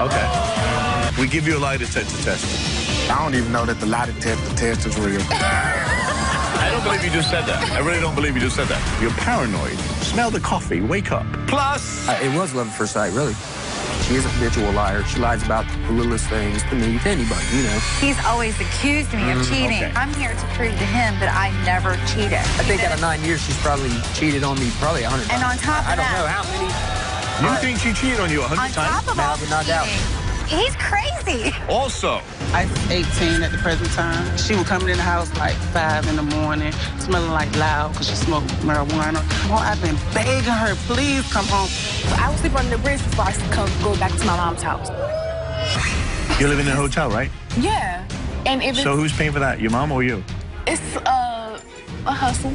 Okay. We give you a lie detector test. I don't even know that the lie detector test is real. I don't believe you just said that. I really don't believe you just said that. You're paranoid. Smell the coffee. Wake up. Plus... it was love at first sight, really. She is a habitual liar. She lies about the littlest things to me, to anybody, you know. He's always accused me of cheating. Okay. I'm here to prove to him that I never cheated. I think out of 9 years, she's probably cheated on me probably 100 times. And on top of I don't that... know how many. You think she cheated on you 100 On times? top of all the not doubt. cheating, he's crazy. Also... I'm 18 at the present time. She would come in the house like 5 in the morning, smelling like loud because she smoked marijuana. Well, I've been begging her, please come home. I would sleep under the bridge before I go back to my mom's house. You're living in a hotel, right? Yeah. And if So who's paying for that, your mom or you? it's a hustle.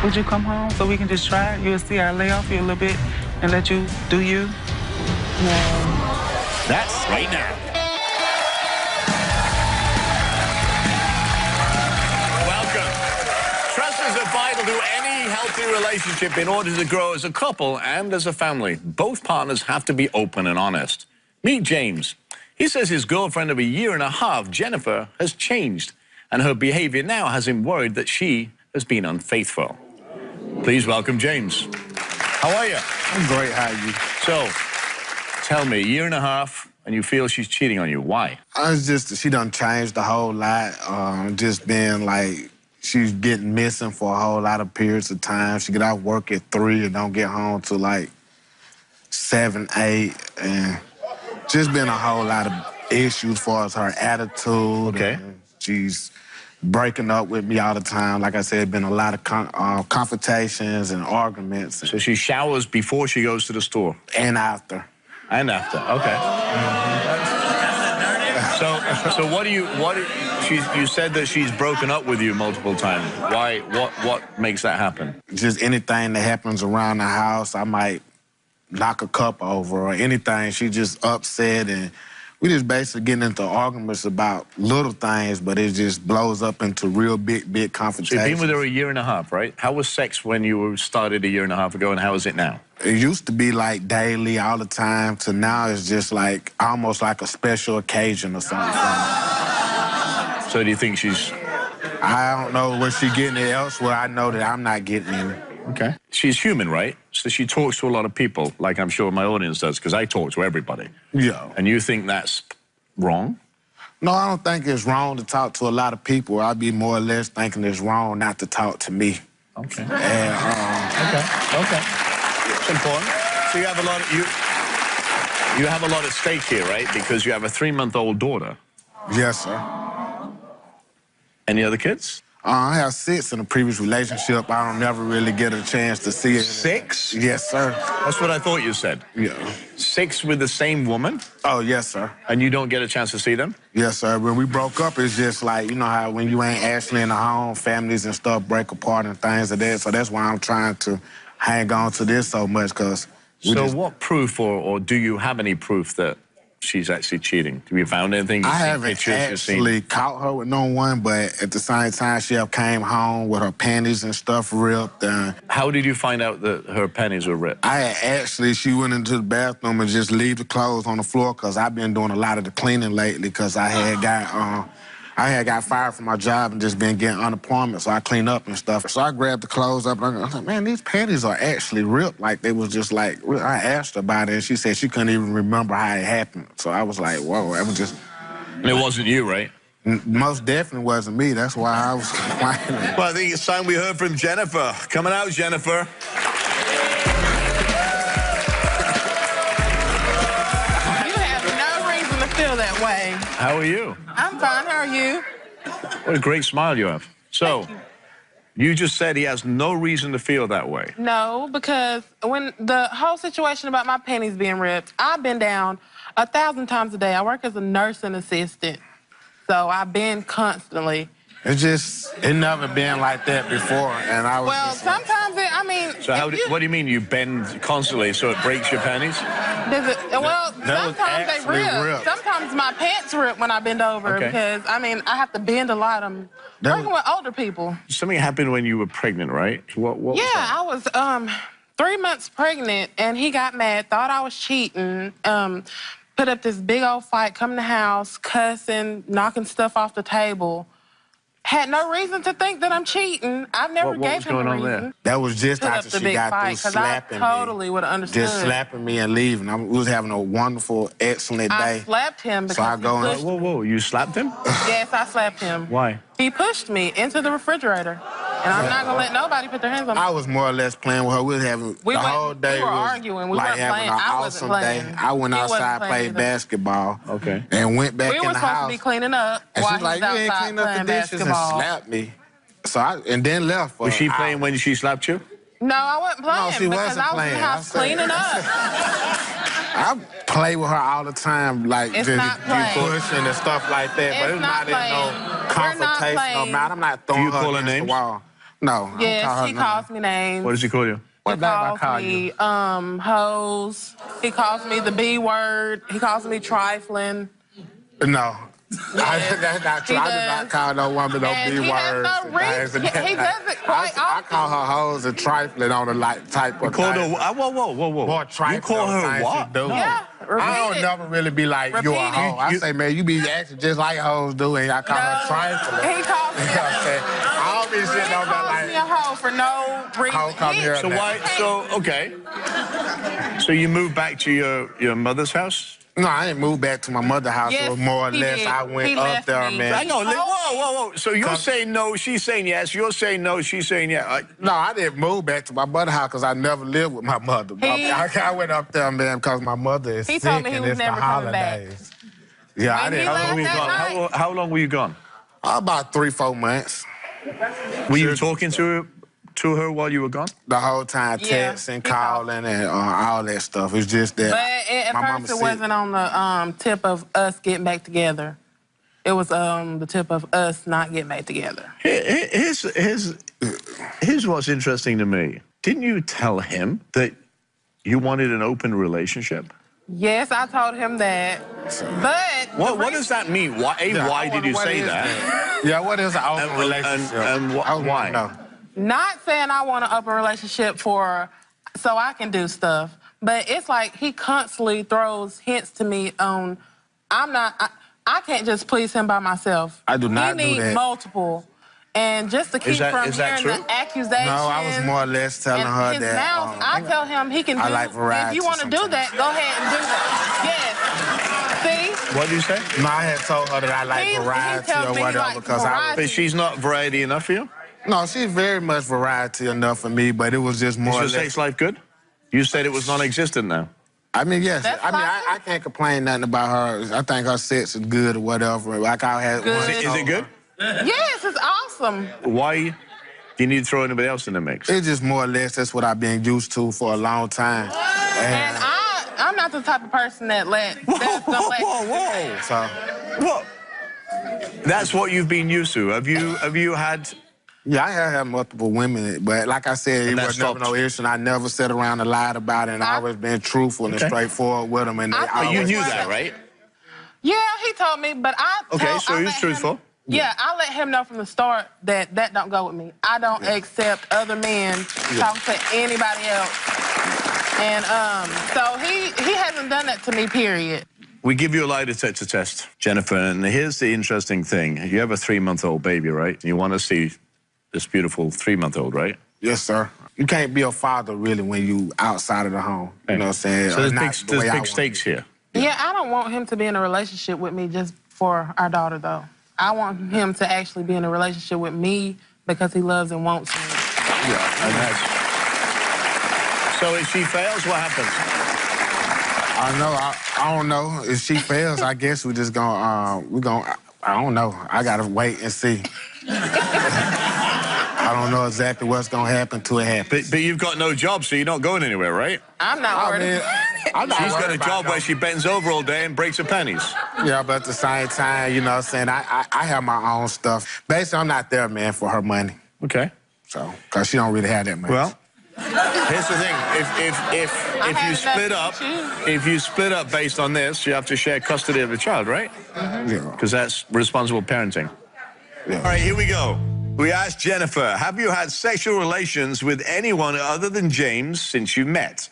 Would you come home so we can just try it? You'll see I lay off you a little bit and let you do you. That's right now. Trust is vital to any healthy relationship in order to grow as a couple and as a family. Both partners have to be open and honest. Meet James. He says his girlfriend of a year and a half, Jennifer, has changed, and her behavior now has him worried that she has been unfaithful. Please welcome James. How are you? I'm great, how are you? So, tell me, a year and a half, and you feel she's cheating on you. Why? She done changed a whole lot. Just being like, she's getting missing for a whole lot of periods of time. She get off work at 3 and don't get home till like 7, 8. And just been a whole lot of issues as far as her attitude. Okay. She's breaking up with me all the time. Like I said, been a lot of confrontations and arguments. So she showers before she goes to the store? And after. And after, okay. So you said that she's broken up with you multiple times. Why, what makes that happen? Just anything that happens around the house, I might knock a cup over or anything. She just upset, and we just basically getting into arguments about little things, but it just blows up into real big confrontations. So you've been with her a year and a half, right? How was sex when you started a year and a half ago, and how is it now? It used to be like daily, all the time, to now it's just like almost like a special occasion or something. So do you think she's... I don't know what she's getting it elsewhere. I know that I'm not getting it. Okay. She's human, right? So she talks to a lot of people, like I'm sure my audience does, because I talk to everybody. Yeah. And you think that's wrong? No, I don't think it's wrong to talk to a lot of people. I'd be more or less thinking it's wrong not to talk to me. Okay. And, Okay. It's important. So you have a lot of, you have a lot at stake here, right? Because you have a 3-month-old daughter. Yes, sir. Any other kids? I have 6 in a previous relationship. I don't never really get a chance to see it. 6? Yes, sir. That's what I thought you said. Yeah. 6 with the same woman? Oh, yes, sir. And you don't get a chance to see them? Yes, sir. When we broke up, it's just like, you know how when you ain't actually in the home, families and stuff break apart and things like that. So that's why I'm trying to hang on to this so much, because... So what proof, or do you have any proof that she's actually cheating? Have you found anything? I haven't actually caught her with no one, but at the same time, she came home with her panties and stuff ripped. How did you find out that her panties were ripped? She went into the bathroom and just leave the clothes on the floor, because I've been doing a lot of the cleaning lately, because I had got fired from my job and just been getting unemployment, so I clean up and stuff. So I grabbed the clothes up, and I was like, man, these panties are actually ripped. Like, they was just like, I asked her about it, and she said she couldn't even remember how it happened. So I was like, whoa, that was just... And it wasn't you, right? Most definitely wasn't me. That's why I was complaining. Well, I think it's time we heard from Jennifer. Coming out, Jennifer. Feel that way. How are you? I'm fine. How are you? What a great smile you have. So, you just said he has no reason to feel that way. No, because when the whole situation about my panties being ripped, I've been down 1,000 times a day. I work as a nursing assistant, so I've been constantly. It never been like that before, and I was. Well, sometimes So what do you mean you bend constantly so it breaks your panties? Sometimes they rip. Sometimes my pants rip when I bend over because I have to bend a lot. I'm working with older people. Something happened when you were pregnant, right? What was that? I was 3 months pregnant, and he got mad, thought I was cheating, put up this big old fight, come in the house, cussing, knocking stuff off the table. Had no reason to think that I'm cheating. I've never gave him a reason. That was just Put up after the she big got fight, through 'cause I slapping me. totally would have understood. Just slapping me and leaving. We was having a wonderful, excellent day. I slapped him because I go he in- pushed Whoa, whoa, you slapped him? Yes, I slapped him. Why? He pushed me into the refrigerator. And I'm not going to let nobody put their hands on me. I was more or less playing with her. We was having the whole day. We were was arguing. We like weren't having playing. an I wasn't awesome playing. day. I went He wasn't outside, playing played either. basketball. Okay. And went back We in were the supposed house. to be cleaning up And while she's like, he you was ain't outside cleaned up the playing dishes and basketball. slapped me. So and then left. Was she playing when she slapped you? No, I wasn't playing No, she because wasn't I was in playing. the house I said- cleaning up. I play with her all the time, like It's just not playing. pushing and stuff like that. But It's it's not not in no playing. We're not confrontation. playing. I'm not throwing you her call her against the names? wall. No, I don't call Yes, her he nothing. calls me names. What does he call you? What He name I calls call me you? hoes. He calls me the B word. He calls me trifling. No. That's not true. He I do does. not call no woman no And B he has words. no reason. He does it quite I often. call her hoes and trifling on the type of Called her, thing. whoa. More trifling. You call her things what? she do. Yeah, repeat I don't it. never really be like, you a Repeat it. hoe. I say, man, you be acting just like hoes do, and I call her trifling. He calls me You know what I'm saying? I don't be He sitting on calls there me like, a hoe for no reason. Hoe come here. So why? So okay. So you moved back to your mother's house? no, I didn't move back to my mother's house. Yes, It was more or he less did. I went He up left there, me. man. Hang on. Whoa. So you're saying no, she's saying yes. You're saying no, she's saying yeah. No, I didn't move back to my mother's house because I never lived with my mother. I went up there, man, because my mother is He sick told me he and was it's the never coming back. holidays. Yeah, I When he didn't. How long were you Last gone? night. How long were you gone? About 3-4 months. Were you talking to her while you were gone? The whole time, Yeah, texting, he calling, and all that stuff. It's just that But at my first mama it sick. wasn't on the tip of us getting back together. It was the tip of us not getting back together. Here's what's interesting to me. Didn't you tell him that you wanted an open relationship? Yes, I told him that. But What does that mean? Why did you say that? Yeah, what is an open relationship? And I would why? wanna know. not saying I want an open relationship so I can do stuff, but it's like he constantly throws hints to me on I can't just please him by myself. I do not do He needs that. multiple. And just to keep from is that hearing true? the accusations. No, I was more or less telling and her his that. mouth, I tell him he can do I like variety if you want to do sometimes. that, go ahead and do that. Yes. See? What did you say? No, I had told her that I like He variety tells or me he whatever likes because variety. But she's not variety enough for you? No, she's very much variety enough for me, but it was just more Is or your less. sex life good? You said it was non-existent now. I mean, yes. That's I mean, fine. I can't complain nothing about her. I think her sex is good or whatever. Like I had. Good. one Is it over. good? Yes, it's awesome. Why do you need to throw anybody else in the mix? It's just more or less that's what I've been used to for a long time. And I'm not the type of person that Whoa. So, What? That's what you've been used to. Have you had... yeah, I have had multiple women, but like I said, it that was never stopped. no issue. And I never sat around and lied about it, and I always been truthful and Okay. straightforward with them. And they But But you always- knew that, right? Yeah, he told me, but Okay, so he was let him- truthful. Yeah, I let him know from the start that don't go with me. I don't accept other men talking to anybody else. And so he hasn't done that to me, period. We give you a lie detector test, Jennifer, and here's the interesting thing. You have a 3-month-old baby, right? You want to see this beautiful 3-month-old, right? Yes, sir. You can't be a father really when you outside of the home. You know what I'm saying? So Or there's not big, the way I want stakes it. here. Yeah, I don't want him to be in a relationship with me just for our daughter, though. I want him to actually be in a relationship with me because he loves and wants me. Yeah, and that's... So if she fails, what happens? I know. I don't know. If she fails, I guess we just gonna I don't know. I gotta wait and see. I don't know exactly what's gonna happen till it happens. But you've got no job, so you're not going anywhere, right? I'm not I worried. mean, I'm not She's got worried a about job no- where she bends over all day and breaks her pennies. Yeah, but at the same time, you know what I'm saying? I have my own stuff. Basically, I'm not there, man, for her money. Okay. So, because she don't really have that much. Well, here's the thing. If you split up based on this, you have to share custody of the child, right? yeah. Because that's responsible parenting. Yeah. All right, here we go. We asked Jennifer, have you had sexual relations with anyone other than James since you met?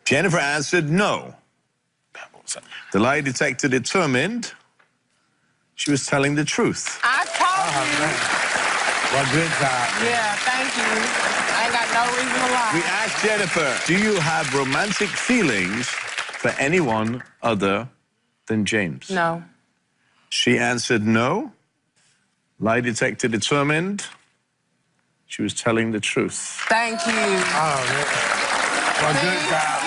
Jennifer answered no. The lie detector determined she was telling the truth. I told you. Well, good job. Yeah, thank you. I ain't got no reason to lie. We asked Jennifer, do you have romantic feelings for anyone other than James? No. She answered no. Lie detector determined she was telling the truth. Thank you. Oh, man. Well, good job.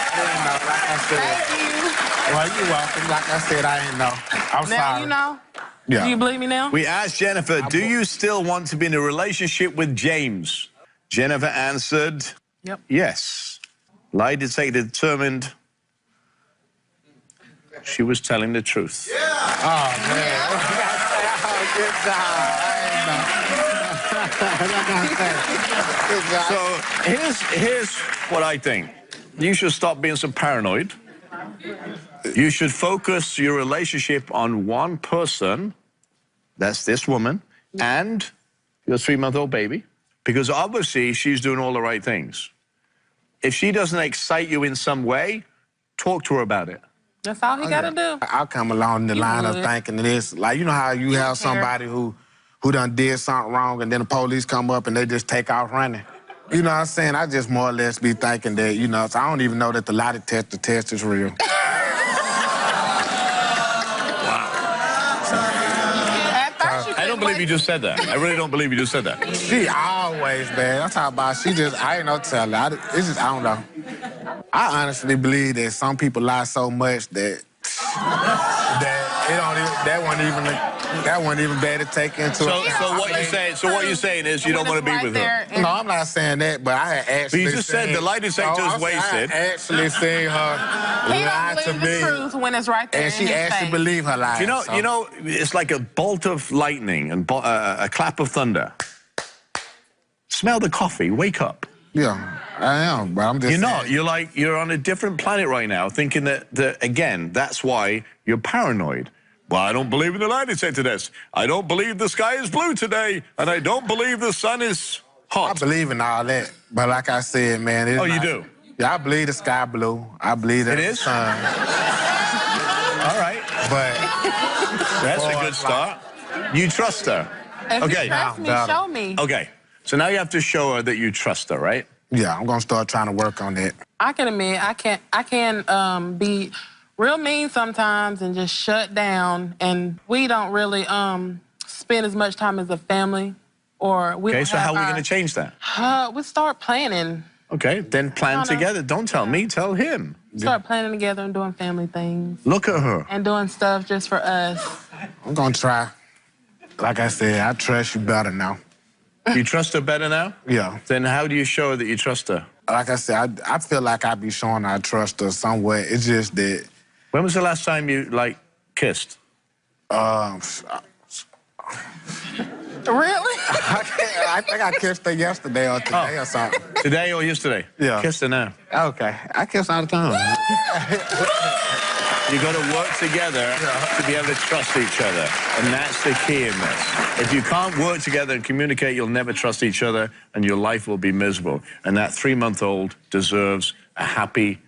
I didn't know, like I said. Thank you. Well, you're welcome. Like I said, I didn't know. I'm Now sorry. you know? Yeah. Do you believe me now? We asked Jennifer, do you still want to be in a relationship with James? Jennifer answered Yep. yes. Lie detector determined she was telling the truth. Oh, man. Oh, good job. So here's what I think. You should stop being so paranoid. You should focus your relationship on one person, that's this woman, and your 3-month-old baby, because obviously she's doing all the right things. If she doesn't excite you in some way, talk to her about it. That's all he got to do. I'll come along the line of would. thinking this. Like, you know how you have somebody who done did something wrong and then the police come up and they just take off running? You know what I'm saying? I just more or less be thinking that, you know, so I don't even know that the lie detector test is real. I don't believe you just said that. I really don't believe you just said that. She always, man. I'm talking about she just, I ain't no telling. It's just, I don't know. I honestly believe that some people lie so much that that wasn't even bad to take into account. So what you're saying is you don't want to be with her. No, I'm not saying that, but I had actually. But you just said the lie detector is wasted. I actually seen her He lie don't to believe the me, truth when it's right there and in she his actually face. believed her lies. You know, it's like a bolt of lightning and a clap of thunder. Smell the coffee. Wake up. Yeah, I am, but I'm just. You're saying. not. You're on a different planet right now, thinking that again, that's why you're paranoid. Well, I don't believe in the lie detector test. I don't believe the sky is blue today, and I don't believe the sun is hot. I believe in all that, but like I said, man. It's You not- do? Yeah, I believe the sky blue. I believe that It the is? sun. All right. But That's a good start. You trust her. If Okay. you trust me, Nah, show me. Okay. So now you have to show her that you trust her, right? yeah, I'm gonna start trying to work on that. I can admit I can be real mean sometimes and just shut down, and we don't really spend as much time as a family, or we Okay, don't so have how are we our- going to change that? we start planning. Okay, then plan No. together. Don't tell me, tell him. Start planning together and doing family things Look at her. and doing stuff just for us. I'm gonna try. Like I said, I trust you better now. You trust her better now? Yeah. Then how do you show her that you trust her? Like I said, I feel like I be showing I trust her somewhat. It's just that, When was the last time you, kissed? Really? I think I kissed her yesterday or today or something. Today or yesterday? Yeah. Kissed her now. Okay, I kiss all the time. You got to work together to be able to trust each other. And that's the key in this. If you can't work together and communicate, you'll never trust each other and your life will be miserable. And that 3-month-old deserves a happy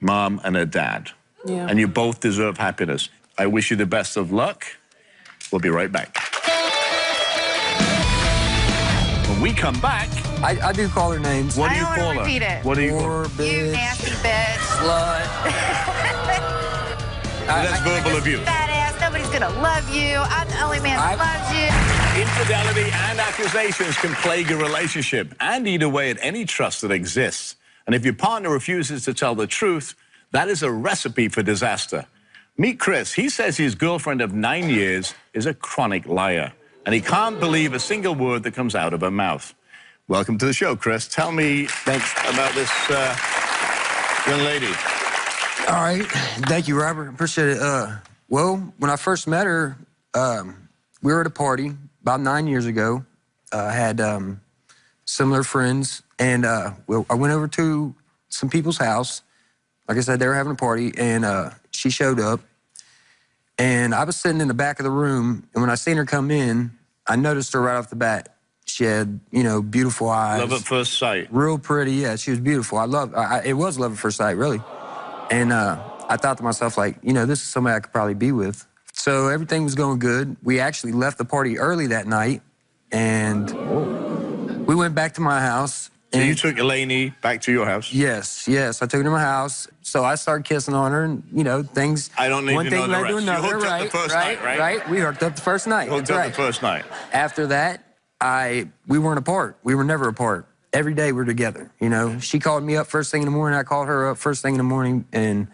mom and a dad. Yeah. And you both deserve happiness. I wish you the best of luck. We'll be right back. When we come back, I do call her names. what do you I don't call wanna her? repeat it. What do you call her? Whore, You bitch, nasty bitch. slut. That's verbal abuse. Fat ass. Nobody's gonna love you. I'm the only man that loves you. Infidelity and accusations can plague your relationship and eat away at any trust that exists. And if your partner refuses to tell the truth, that is a recipe for disaster. Meet Chris. He says his girlfriend of 9 years is a chronic liar, and he can't believe a single word that comes out of her mouth. Welcome to the show, Chris. Tell me about this young lady. All right. Thank you, Robert. Appreciate it. Well, when I first met her, we were at a party about 9 years ago. I had similar friends, and I went over to some people's house. Like I said, they were having a party, and she showed up. And I was sitting in the back of the room, and when I seen her come in, I noticed her right off the bat. She had, beautiful eyes. Love at first sight. Real pretty, yeah. She was beautiful. It was love at first sight, really. And I thought to myself, like, you know, this is somebody I could probably be with. So everything was going good. We actually left the party early that night, and we went back to my house. So you took Eleni back to your house? Yes, yes. I took her to my house. So I started kissing on her, and, you know, things... I don't need one to thing know the led to rest. another. You hooked up the first night, right? Right. We hooked up the first night. Hooked up the first night. After that, we weren't apart. We were never apart. Every day we were together, you know. She called me up first thing in the morning. I called her up first thing in the morning, and...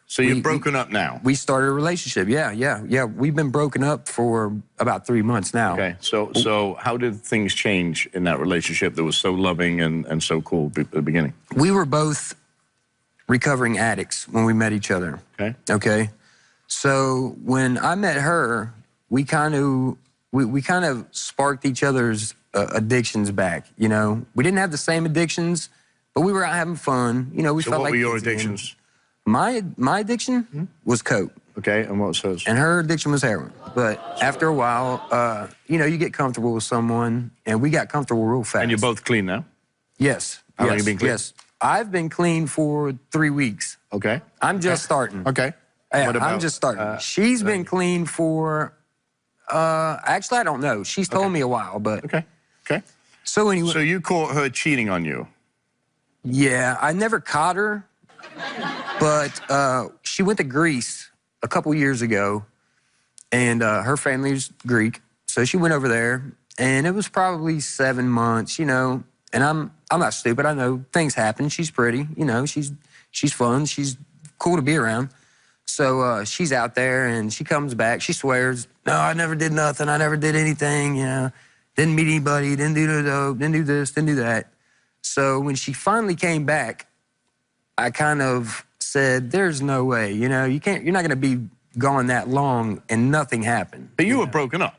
So you're broken up now? We started a relationship, yeah. We've been broken up for about 3 months now. Okay, so how did things change in that relationship that was so loving and so cool at the beginning? We were both recovering addicts when we met each other. Okay? So when I met her, we kind of sparked each other's addictions back, you know? We didn't have the same addictions, but we were out having fun. You know, we felt like... So what were your addictions? My addiction was coke. Okay, and what was hers? And her addiction was heroin. But after a while, you know, you get comfortable with someone, and we got comfortable real fast. And you're both clean now? Yes. How long have you been clean? Yes. I've been clean for 3 weeks. Okay. I'm just starting. Okay. Yeah, What about, I'm just starting. She's been clean for, actually, I don't know. She's told me a while, but... Okay. So anyway... So you caught her cheating on you? Yeah, I never caught her. But she went to Greece a couple years ago, and her family's Greek, so she went over there, and it was probably 7 months, you know. And I'm not stupid. I know things happen. She's pretty, you know. She's fun. She's cool to be around. So she's out there, and she comes back. She swears, "No, I never did nothing. I never did anything. You know, didn't meet anybody. Didn't do the dope. Didn't do this. Didn't do that." So when she finally came back, I kind of said, "There's no way, you know, you're not going to be gone that long and nothing happened." But you were broken up.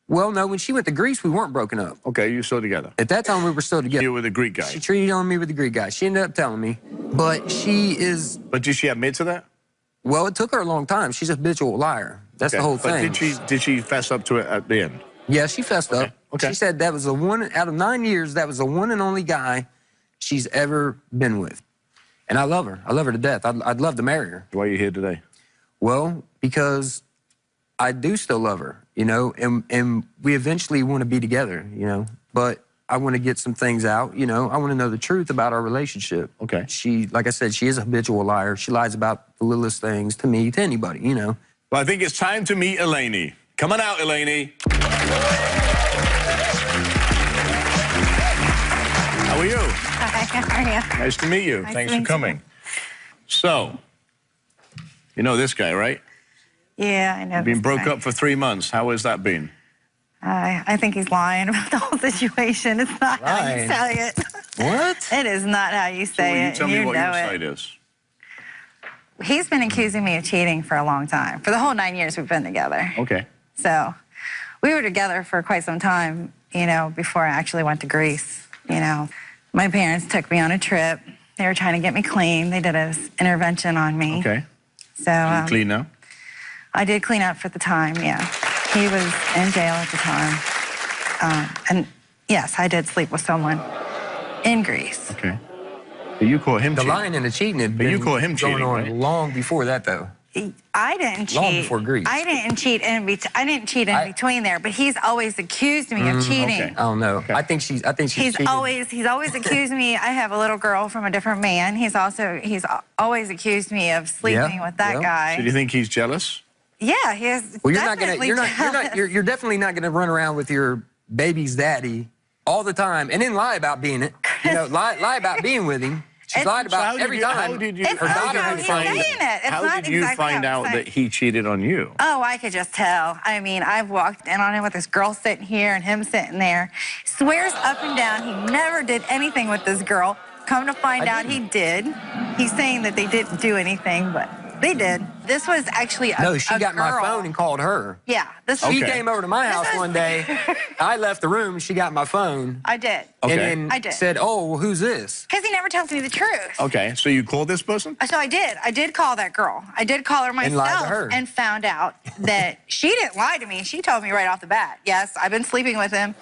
Well, no, when she went to Greece, we weren't broken up. Okay, you were still together. At that time, we were still together. You were with a Greek guy. She treated on me with a Greek guy. She ended up telling me, but she is... But did she admit to that? Well, it took her a long time. She's a habitual liar. That's the whole thing. But did she fess up to it at the end? Yeah, she fessed up. Okay. She said that was the one, out of 9 years, that was the one and only guy she's ever been with. And I love her. I love her to death. I'd love to marry her. Why are you here today? Well, because I do still love her, you know, and we eventually want to be together, you know. But I want to get some things out, you know. I want to know the truth about our relationship. Okay. She, like I said, she is a habitual liar. She lies about the littlest things to me, to anybody, you know. Well, I think it's time to meet Eleni. Come on out, Eleni. How are you? Hi, how are you? Nice to meet you. Nice Thanks to for meet coming. So, you know this guy, right? Yeah, I know. Been broke up for 3 months. How has that been? I think he's lying about the whole situation. It's not how you say it. What? It is not how you say it. Tell me what know your it. side is. He's been accusing me of cheating for a long time. For the whole 9 years we've been together. Okay. So we were together for quite some time, you know, before I actually went to Greece. You know, my parents took me on a trip. They were trying to get me clean. They did an intervention on me. Okay. So You clean now? I did clean up for the time, yeah. He was in jail at the time. And yes, I did sleep with someone in Greece. Okay. But you caught him cheating. The lying and the cheating had But been you caught him cheating, going on right? long before that, though. I didn't cheat. Long before Greece. I didn't cheat in between there, but he's always accused me of cheating. okay. I don't know. Okay. I think she's He's cheated. always accused me. I have a little girl from a different man. He's always accused me of sleeping with that guy. So do you think he's jealous? Yeah, he is. Well, you're definitely not gonna run around with your baby's daddy all the time and then lie about being it. You know, lie about being with him. She's lied about every time. How did you, It's how not did how you he's find, saying it. It's how not did you exactly find how he's out saying that he cheated on you? Oh, I could just tell. I mean, I've walked in on him with this girl sitting here and him sitting there. Swears up and down he never did anything with this girl. Come to find out he did. He's saying that they didn't do anything, but they did. This was actually a No, she got my girl. phone and called her. Yeah, this She was... came over to my house one day. I left the room. She got my phone. I did. Okay. And then I did. said, "Oh, well, who's this?" Because he never tells me the truth. Okay, so you called this person? So I did. I did call that girl. I did call her lied to myself her. and found out that she didn't lie to me. She told me right off the bat. Yes, I've been sleeping with him.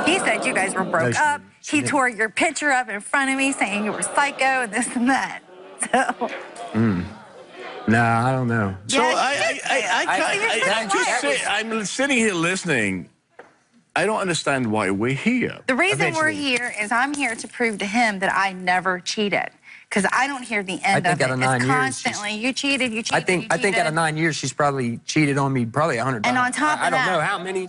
He said you guys were broke she up. didn't. She He didn't. tore your picture up in front of me saying you were psycho and this and that. So Nah, I don't know. So Yeah, I'm sitting here listening. I don't understand why we're here. The reason we're Eventually. here is I'm here to prove to him that I never cheated. Because I don't hear the end think of out it. of 9 It's years, constantly, you cheated, you cheated, I you think cheated. out of 9 years, she's probably cheated on me probably 100 times. And on top of I don't that- know how many.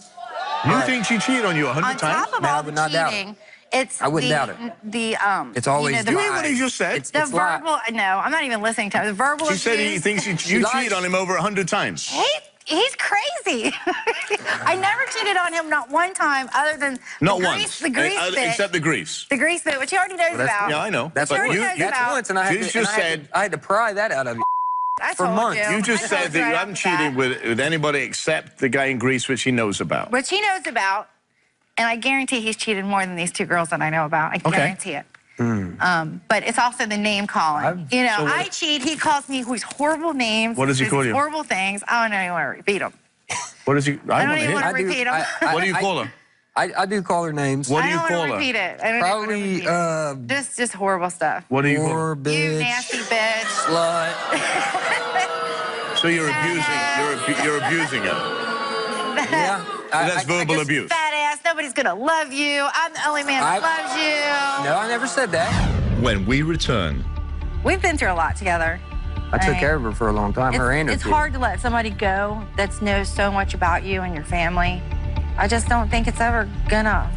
You think she cheated on you 100 On times? top of Man, I all the would not doubt it. cheating, it's I wouldn't doubt it. It's always you know, You the hear what he just said? It's the lie. verbal. No, I'm not even listening to him. The verbal. She said he abuse. thinks you She lies. cheated on him over 100 times. He's crazy. I never cheated on him, not one time, other than Not the once. The grease bit. Except the grease. The grease bit, which he already knows about. Yeah, I know. That's But once. you- That's once, and I had you to, just and I had said- to- I had to pry that out of you. I for told months. You, You just I said told that you right haven't off the bat. cheated with anybody except the guy in Greece, which he knows about. Which he knows about, and I guarantee he's cheated more than these two girls that I know about. I guarantee it. But it's also the name calling. You know, So what- I cheat. He calls me these horrible names. What does he says call these you? Horrible things. I don't even want to repeat them. What does he? I don't wanna even hear. want to I do- repeat them. I- What do you call her? I do call her names. What do I you don't call want to her? repeat it. I don't even wanna Probably repeat it. Just horrible stuff. What do you call whore, her? bitch, You nasty bitch. slut. So you're abusing. You're abusing her. Yeah. That's verbal abuse. Fat ass. Nobody's gonna love you. I'm the only man that loves you. No, I never said that. When we return. We've been through a lot together. I took Right. care of her for a long time. Her and her It's kid. hard to let somebody go that knows so much about you and your family. I just don't think it's ever gonna.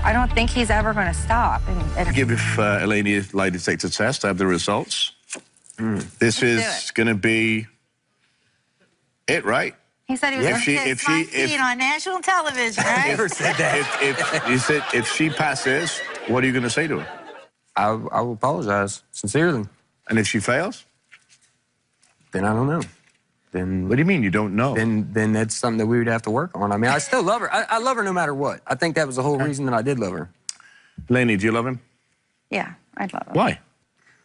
I don't think he's ever gonna stop. And Give Eleni a lie detector test. I have the results. This do is it. going to be it, right? he said he was If gonna she- kiss if my she- if- feet on national television, right? Never said that. If you said if she passes, what are you going to say to her? I will apologize sincerely. And if she fails, Then I don't know. Then what do you mean you don't know? then that's something that we would have to work on. I mean, I still love her. I love her no matter what. I think that was the whole reason that I did love her. Eleni, do you love him? Yeah, I'd love him. Why?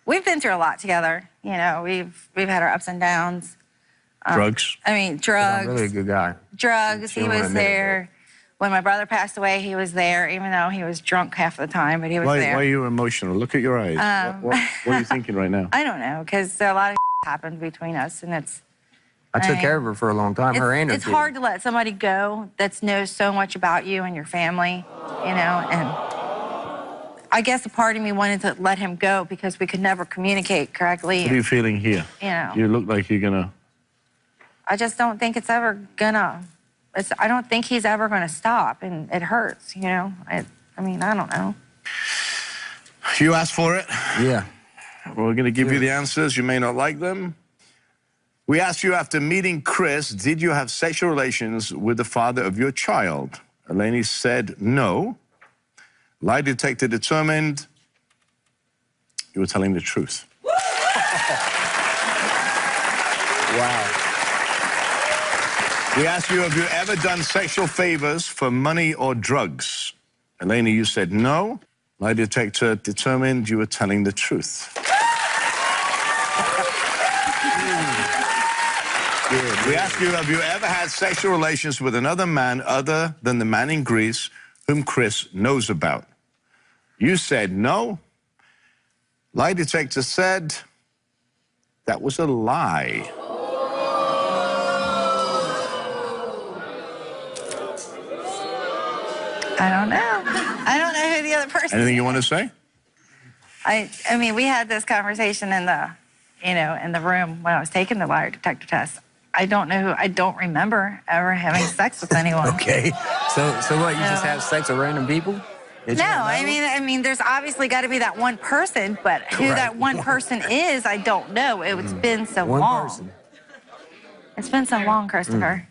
We've been through a lot together. You know, we've had our ups and downs. Drugs? I mean, I'm drugs. really a good guy. Drugs. She He don't wanna was admit it, there. When my brother passed away, he was there, even though he was drunk half the time, but he was Why there. are you emotional? Look at your eyes. What are you thinking right now? I don't know, because a lot of happened between us, and it's I took care of her for a long time. Her and her it's kid. hard to let somebody go that knows so much about you and your family, you know, and I guess a part of me wanted to let him go because we could never communicate correctly. What are you feeling here? You know. You look like you're going to... I just don't think it's ever gonna. I don't think he's ever gonna stop, and it hurts, you know. I mean, I don't know. You asked for it. Yeah. We're going to give you the answers. You may not like them. We asked you after meeting Chris, did you have sexual relations with the father of your child? Eleni said no. Lie detector determined you were telling the truth. Wow. We asked you, have you ever done sexual favors for money or drugs? Eleni, you said no. Lie detector determined you were telling the truth. We asked you, have you ever had sexual relations with another man other than the man in Greece whom Chris knows about? You said no. Lie detector said that was a lie. I don't know. I don't know who the other person Anything you is. want to say? I mean, we had this conversation in the, you know, in the room when I was taking the lie detector test. I don't know who. I don't remember ever having sex with anyone. Okay. So what? You just have sex with random people? That you No, don't I know? mean, there's obviously got to be that one person, but who Right. that one person is, I don't know. It's been so One long. person. It's been so long, Christopher.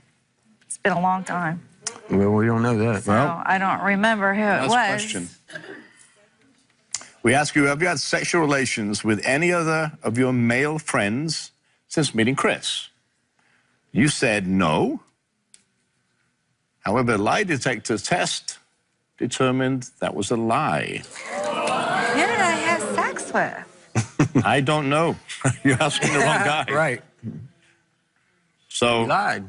It's been a long time. Well, we don't know that. So I don't remember who it was. Last question. We ask you, have you had sexual relations with any other of your male friends since meeting Chris? You said no. However, lie detector test determined that was a lie. Who did I have sex with? I don't know. You're asking the wrong guy. Right. So You lied.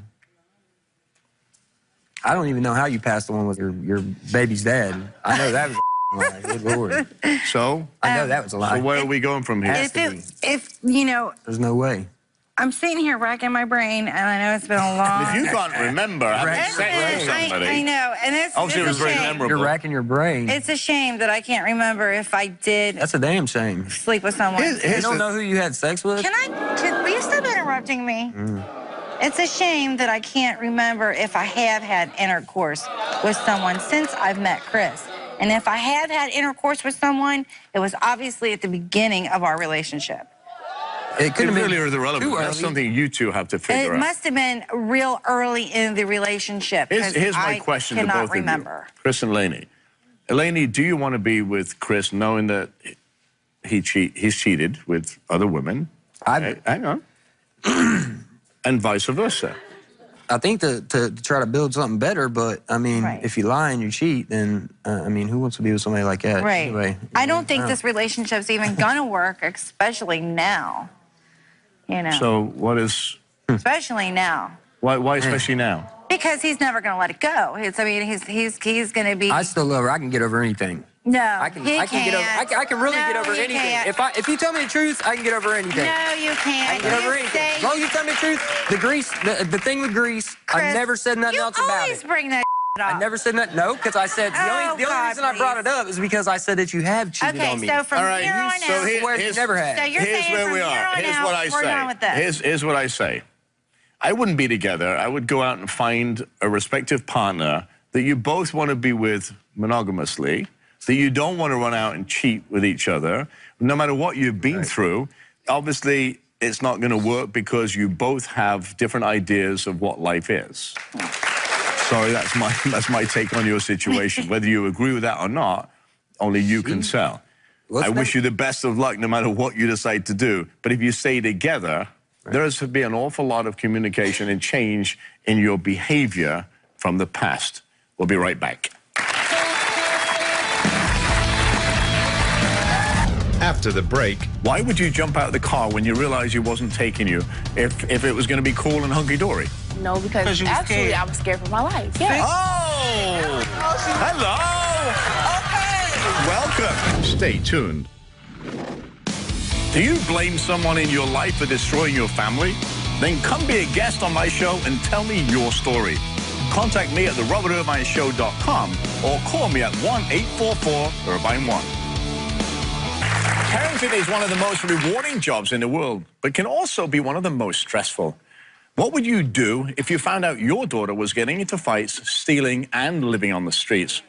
I don't even know how you passed the one with your baby's dad. I know that was a lie. Good Lord. So I know that was a lie. where are we going from here? Has to be. If you know, There's no way. I'm sitting here racking my brain, and I know it's been a long... If you can't remember having sex with somebody... I know, and it's obviously, it was a very shame. memorable. You're racking your brain. It's a shame that I can't remember if I did That's a damn shame. sleep with someone. You don't know who you had sex with? Will you stop interrupting me? It's a shame that I can't remember if I have had intercourse with someone since I've met Chris. And if I have had intercourse with someone, it was obviously at the beginning of our relationship. It could have been really irrelevant. That's something you two have to figure out. It must have been real early in the relationship. Here's my question to both of you. Chris and Lainey. Lainey, do you want to be with Chris knowing that he's cheated with other women? Hang on. And vice versa. I think to try to build something better, but, I mean, if you lie and you cheat, then, I mean, who wants to be with somebody like that? Right. Anyway, I don't think this relationship's even gonna work, especially now. You know. So what is... Especially now. Why especially now? Because he's never gonna let it go. He's gonna be... I still love her. I can get over anything. No, I can get over. I can really get over anything. Can't. If you tell me the truth, I can get over anything. No, you can't. I can get over anything. As long as you tell me the truth. The grease, the thing with grease, Chris, I never said nothing else about it. You always bring that up. I never said that. No, because I said the only reason I brought it up is because I said that you have cheated on me. Okay, so from here on out, here's never had. So you're here's saying where from we are. here on Here's out, what I we're done with this. Here's what I say. I wouldn't be together. I would go out and find a respective partner that you both want to be with monogamously, that you don't want to run out and cheat with each other, no matter what you've been through. Obviously, it's not going to work because you both have different ideas of what life is. Sorry, that's my take on your situation. Whether you agree with that or not, only you can tell. I wish you the best of luck no matter what you decide to do. But if you stay together, there has to be an awful lot of communication and change in your behavior from the past. We'll be right back. After the break, why would you jump out of the car when you realized he wasn't taking you if it was going to be cool and hunky-dory? No, because actually I was scared for my life. Yeah. Oh! Hello! Okay! Welcome. Stay tuned. Do you blame someone in your life for destroying your family? Then come be a guest on my show and tell me your story. Contact me at therobertirvineshow.com or call me at 1-844-IRVINE1. Parenting is one of the most rewarding jobs in the world, but can also be one of the most stressful. What would you do if you found out your daughter was getting into fights, stealing, and living on the streets?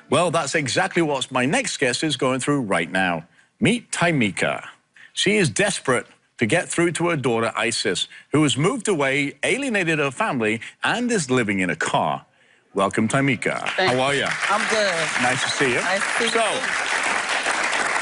Well, that's exactly what my next guest is going through right now. Meet Tamika. She is desperate to get through to her daughter, Isis, who has moved away, alienated her family, and is living in a car. Welcome, Tamika. How are you? I'm good. Nice to see you. Nice to see you.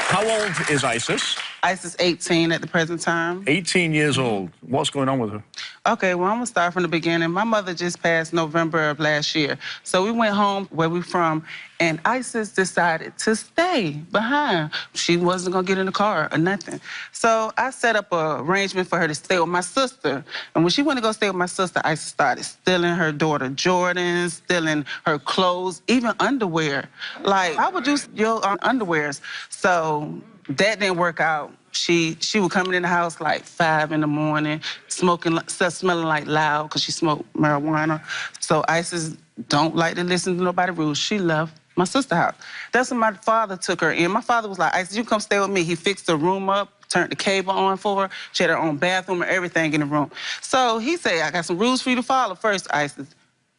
How old is Isis? Isis 18 at the present time. 18 years old. What's going on with her? Okay, well, I'm going to start from the beginning. My mother just passed November of last year. So we went home where we're from, and Isis decided to stay behind. She wasn't going to get in the car or nothing. So I set up an arrangement for her to stay with my sister. And when she went to go stay with my sister, Isis started stealing her daughter Jordans, stealing her clothes, even underwear. Like, I would use your underwears. So that didn't work out. She would come in the house like 5 in the morning, smoking, smelling like loud because she smoked marijuana. So Isis don't like to listen to nobody's rules. She left my sister's house. That's when my father took her in. My father was like, Isis, you come stay with me. He fixed the room up, turned the cable on for her. She had her own bathroom and everything in the room. So he said, I got some rules for you to follow. First, Isis,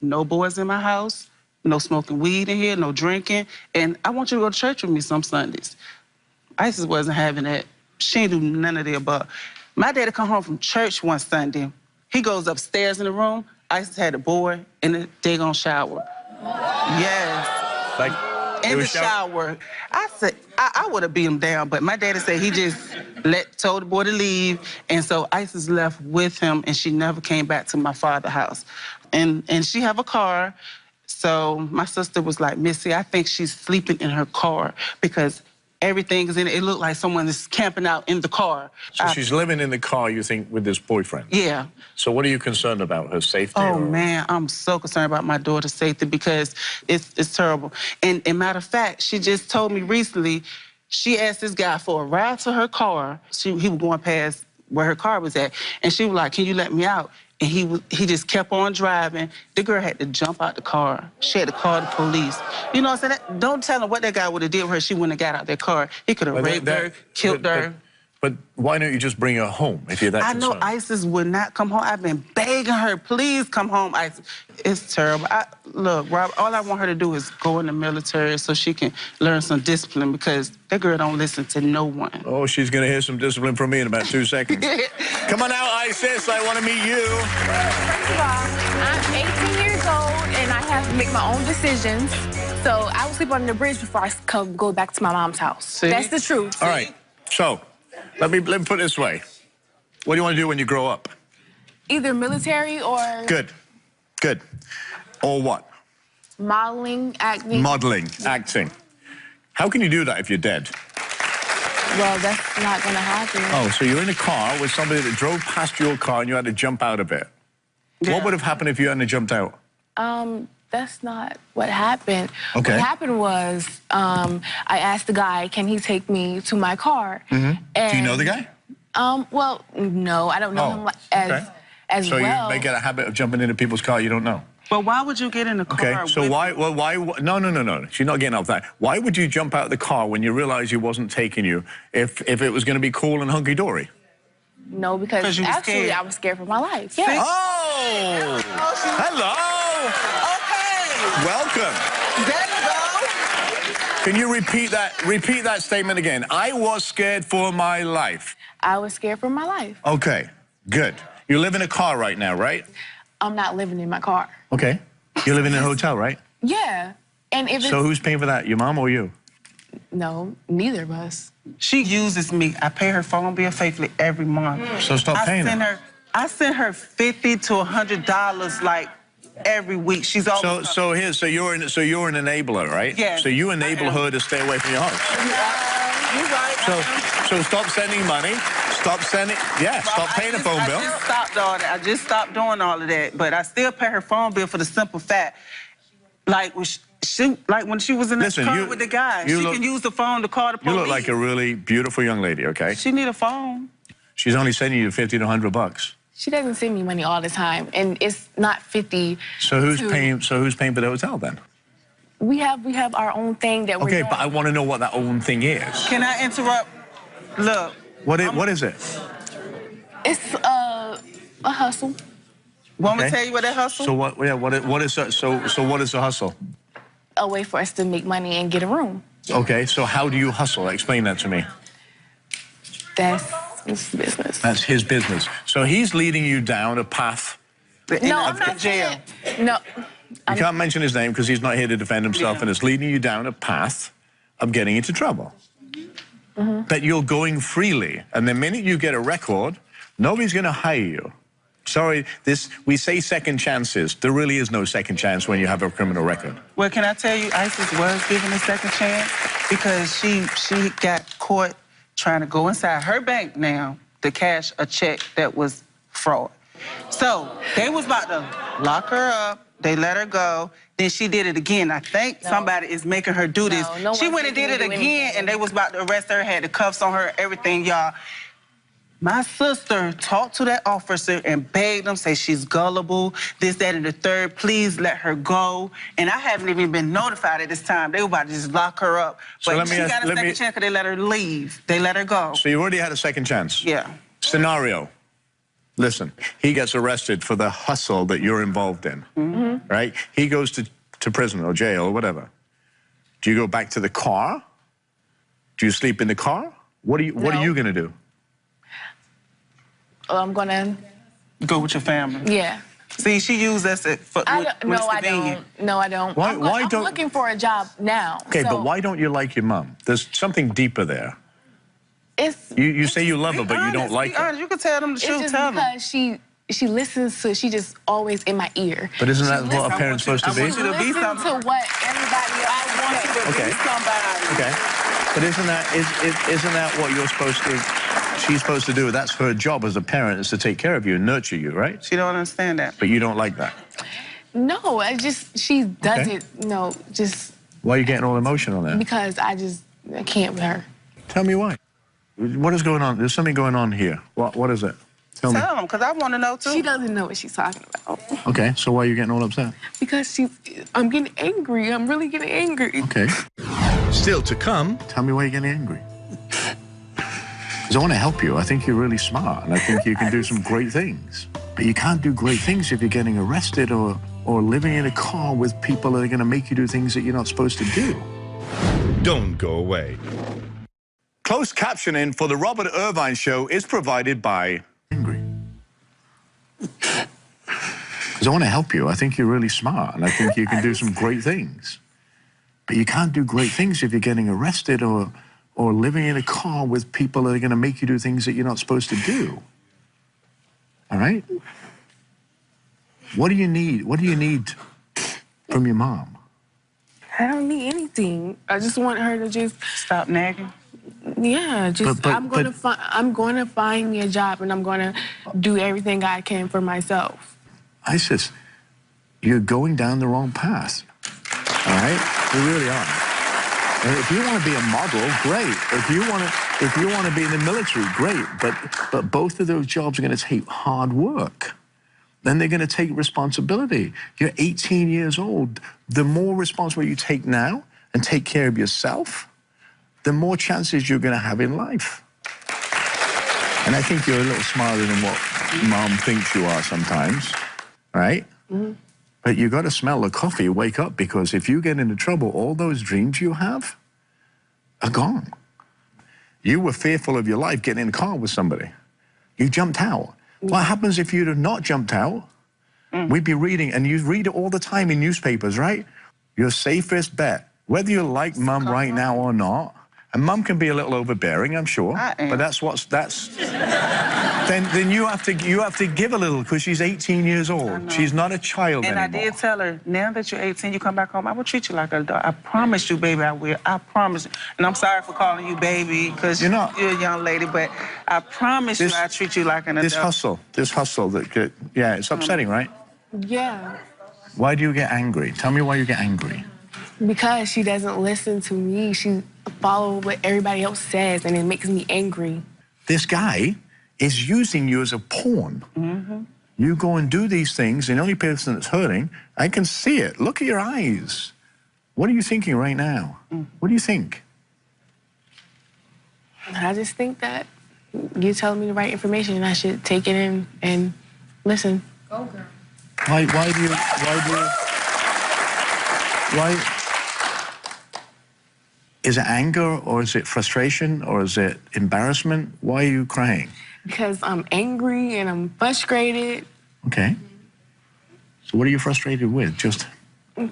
no boys in my house, no smoking weed in here, no drinking, and I want you to go to church with me some Sundays. Isis wasn't having that. She didn't do none of the above. My daddy come home from church one Sunday. He goes upstairs in the room. Isis had a boy in the daggone shower. Yes. Like, in the shower. I said, I would have beat him down, but my daddy said he just told the boy to leave, and so Isis left with him, and she never came back to my father's house. And she have a car, so my sister was like, Missy, I think she's sleeping in her car because everything is in it. It looked like someone is camping out in the car. So she's living in the car, you think, with this boyfriend? Yeah. So what are you concerned about, her safety? Oh, man, I'm so concerned about my daughter's safety because it's terrible. And matter of fact, she just told me recently, she asked this guy for a ride to her car. He was going past where her car was at. And she was like, can you let me out? And he just kept on driving. The girl had to jump out the car. She had to call the police. You know what I'm saying? Don't tell her what that guy would have did with her. She wouldn't have got out that car. He could have raped her, killed her. But why don't you just bring her home if you're that concerned? I know Isis would not come home. I've been begging her, please come home, Isis. It's terrible. Look, Rob, all I want her to do is go in the military so she can learn some discipline because that girl don't listen to no one. Oh, she's going to hear some discipline from me in about 2 seconds. Come on out, Isis. I want to meet you. First of all, I'm 18 years old, and I have to make my own decisions. So I will sleep under the bridge before I go back to my mom's house. See? That's the truth. All right. So, let me put it this way. What do you want to do when you grow up? Either military or... Good. Good. Or what? Modeling, acting. Modeling, acting. How can you do that if you're dead? Well, that's not going to happen. Oh, so you're in a car with somebody that drove past your car and you had to jump out of it. Yeah. What would have happened if you hadn't jumped out? That's not what happened. Okay. What happened was I asked the guy, can he take me to my car? And do you know the guy? Well, no, I don't know him as so well. So you make it a habit of jumping into people's car you don't know? But why would you get in the car? Okay, so why, no. She's not getting off that. Why would you jump out of the car when you realized he wasn't taking you if it was going to be cool and hunky-dory? No, because you was actually scared. I was scared for my life. Yeah. Oh! Hello! Okay. Welcome. There you go. Can you repeat that statement again? I was scared for my life. I was scared for my life. Okay, good. You live in a car right now, right? I'm not living in my car. Okay. You're living in a hotel, right? Yeah. And if So who's paying for that, your mom or you? No, neither of us. She uses me. I pay her phone bill faithfully every month. So stop paying her. I send her $50 to $100 like every week. She's always So you're an enabler, right? Yeah. So you enable her to stay away from your house. You're right. So stop sending money. Stop paying the phone bill. I just stopped doing all of that, but I still pay her phone bill for the simple fact, like when she was in the car with the guy, she can use the phone to call the police. You look like a really beautiful young lady, okay? She need a phone. She's only sending you $50 to $100. She doesn't send me money all the time, and it's not 50. So who's paying for the hotel then? We have our own thing that we're doing. Okay, but I want to know what that own thing is. Can I interrupt? Look. What is it? It's a hustle. Want me to tell you what that hustle? So what? Yeah. What is that? So what is the hustle? A way for us to make money and get a room. Okay. So how do you hustle? Explain that to me. That's his business. That's his business. So he's leading you down a path. No, I'm not jail. No. You can't mention his name because he's not here to defend himself, and it's leading you down a path of getting into trouble. That you're going freely, and the minute you get a record, nobody's going to hire you. Sorry, we say second chances. There really is no second chance when you have a criminal record. Well, can I tell you, Isis was given a second chance because she got caught trying to go inside her bank now to cash a check that was fraud. So they was about to lock her up. They let her go. Then she did it again. I think somebody is making her do this. No She went and did it again, and they was about to arrest her, had the cuffs on her, everything, y'all. My sister talked to that officer and begged them, say she's gullible, this, that, and the third. Please let her go. And I haven't even been notified at this time. They were about to just lock her up. So But she got a second chance because they let her leave. They let her go. So you already had a second chance? Yeah. Scenario. Listen, he gets arrested for the hustle that you're involved in, right? He goes to prison or jail or whatever. Do you go back to the car? Do you sleep in the car? What are you going to do? I'm going to... Go with your family. Yeah. See, she used us for No, I don't. No, I don't. Why I'm looking for a job now. Okay, but why don't you like your mom? There's something deeper there. You say you love her, but you don't like her. You can tell them the truth. It's just because she listens to, she just always in my ear. But isn't that what a parent's supposed to be? I want you to be Listen something. to what everybody else I want you to be somebody. Okay. But isn't that what she's supposed to do? That's her job as a parent, is to take care of you and nurture you, right? She don't understand that. But you don't like that? No, she does it, just... Why are you getting all emotional there? Because I can't with her. Tell me why. What is going on? There's something going on here. What is it? Tell me. Tell them, because I want to know, too. She doesn't know what she's talking about. Okay, so why are you getting all upset? Because I'm getting angry. I'm really getting angry. Okay. Still to come, tell me why you're getting angry. Because I want to help you. I think you're really smart, and I think you can do some great things. But you can't do great things if you're getting arrested or living in a car with people that are going to make you do things that you're not supposed to do. Don't go away. Closed captioning for the Robert Irvine Show is provided by... Angry. Because I want to help you. I think you're really smart, and I think you can do some great things. But you can't do great things if you're getting arrested or living in a car with people that are going to make you do things that you're not supposed to do. All right? What do you need? What do you need from your mom? I don't need anything. I just want her to just Stop nagging. Yeah, just I'm going to find me a job, and I'm going to do everything I can for myself. Isis, you're going down the wrong path. All right? You really are. And if you want to be a model, great. If you want to be in the military, great. But both of those jobs are going to take hard work. Then they're going to take responsibility. You're 18 years old. The more responsibility you take now and take care of yourself, the more chances you're going to have in life. And I think you're a little smarter than what Mom thinks you are sometimes, right? Mm-hmm. But you got to smell the coffee, wake up, because if you get into trouble, all those dreams you have are gone. You were fearful of your life getting in a car with somebody. You jumped out. What happens if you'd have not jumped out? We'd be reading, and you read it all the time in newspapers, right? Your safest bet, whether you like Mum right now or not, and Mum can be a little overbearing, I'm sure, but then you have to give a little, because she's 18 years old. She's not a child anymore. And I did tell her, now that you're 18, you come back home, I will treat you like an adult. I promise you, baby, I will. I promise. And I'm sorry for calling you baby, because you're a young lady, but I promise you I treat you like an adult. This hustle, yeah, it's upsetting, right? Yeah. Why do you get angry? Tell me why you get angry. Because she doesn't listen to me. She follows what everybody else says, and it makes me angry. This guy is using you as a pawn. Mm-hmm. You go and do these things, and the only person that's hurting, I can see it. Look at your eyes. What are you thinking right now? What do you think? I just think that you're telling me the right information, and I should take it in and listen. Go, girl. Why is it anger, or is it frustration, or is it embarrassment? Why are you crying? Because I'm angry and I'm frustrated. Okay. So what are you frustrated with? Just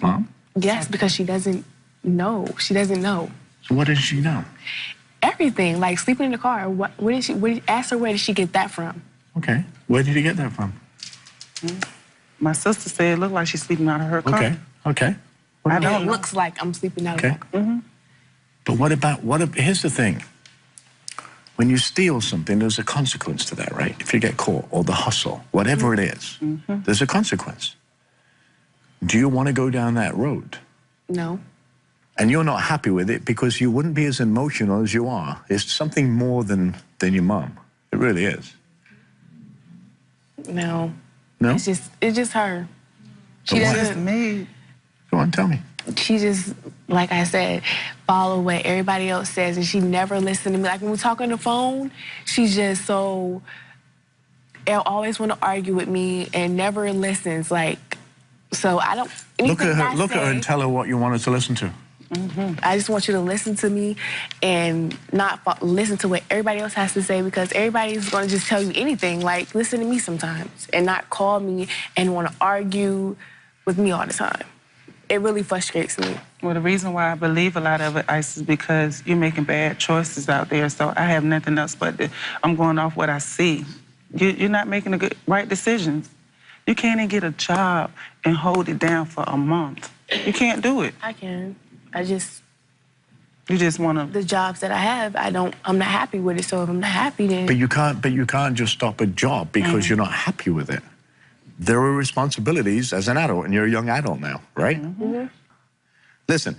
Mom? Yes, because she doesn't know. She doesn't know. So what does she know? Everything, like sleeping in the car. Ask her where did she get that from? Okay. Where did you get that from? My sister said it looked like she's sleeping out of her car. Okay. Okay. I don't It looks like I'm sleeping out of her car. Mm-hmm. But here's the thing. When you steal something, there's a consequence to that, right? If you get caught, or the hustle, whatever it is, there's a consequence. Do you want to go down that road? No. And you're not happy with it because you wouldn't be as emotional as you are. It's something more than your mom. It really is. No. No? It's just her. She It's doesn't. just me. Go on, tell me. She just, like I said, follow what everybody else says, and she never listens to me. Like when we talk on the phone, she's just so, always want to argue with me and never listens. Like, so I don't. Look at her and tell her what you want her to listen to. I just want you to listen to me and not listen to what everybody else has to say, because everybody's going to just tell you anything. Like, listen to me sometimes and not call me and want to argue with me all the time. It really frustrates me. Well, the reason why I believe a lot of it, Ice, is because you're making bad choices out there. So I have nothing else but I'm going off what I see. You're not making right decisions. You can't even get a job and hold it down for a month. You can't do it. I can. You just want to. The jobs that I have, I'm not happy with it. So if I'm not happy, then. But you can't just stop a job because you're not happy with it. There are responsibilities as an adult, and you're a young adult now, right? Listen,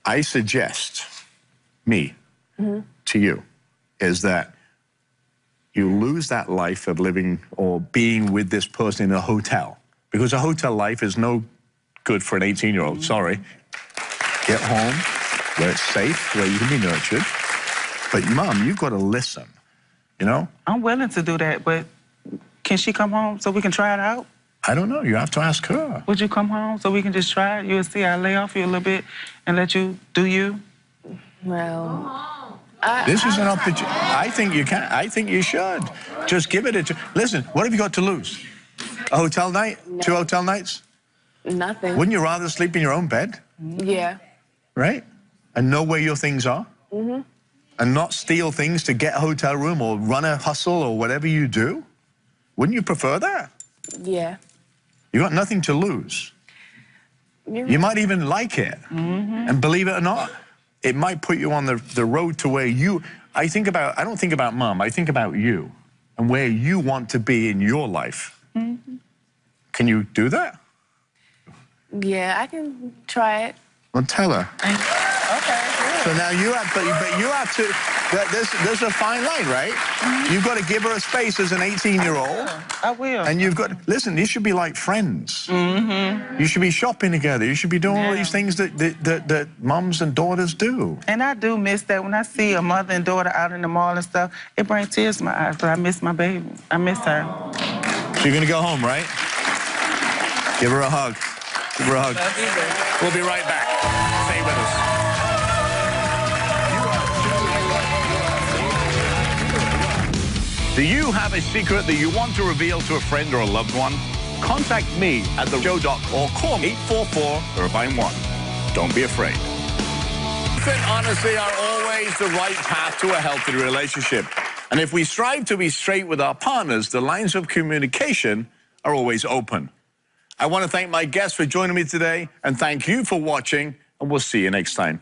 I suggest to you is that you lose that life of living or being with this person in a hotel, because a hotel life is no good for an 18-year-old. Sorry. Get home where it's safe, where you can be nurtured. But, Mom, you've got to listen, you know? I'm willing to do that, but can she come home so we can try it out? I don't know. You have to ask her. Would you come home so we can just try it? You'll see I'll lay off you a little bit and let you do you. Well, This is an opportunity. I think you can. I think you should. Just give it a try. Listen, what have you got to lose? A hotel night? No. 2 hotel nights? nothing. Wouldn't you rather sleep in your own bed? Yeah. Right? And know where your things are? Mm-hmm. And not steal things to get a hotel room or run a hustle or whatever you do? Wouldn't you prefer that? Yeah. You got nothing to lose. You might even like it. And believe it or not, it might put you on the road to where you, I don't think about Mom, I think about you and where you want to be in your life. Can you do that? Yeah, I can try it. Well, tell her. Okay, good. So now you have, but you have to, there's a fine line, right? You've got to give her a space as an 18-year-old. I will. And you've got, listen, you should be like friends. You should be shopping together. You should be doing all these things that mums and daughters do. And I do miss that. When I see a mother and daughter out in the mall and stuff, it brings tears to my eyes, but I miss my baby. I miss her. So you're going to go home, right? Give her a hug. Give her a hug. We'll be right back. Stay with us. Do you have a secret that you want to reveal to a friend or a loved one? Contact me at theshow.com or call me 844-IRVINE1. Don't be afraid. Truth and honesty are always the right path to a healthy relationship. And if we strive to be straight with our partners, the lines of communication are always open. I want to thank my guests for joining me today, and thank you for watching, and we'll see you next time.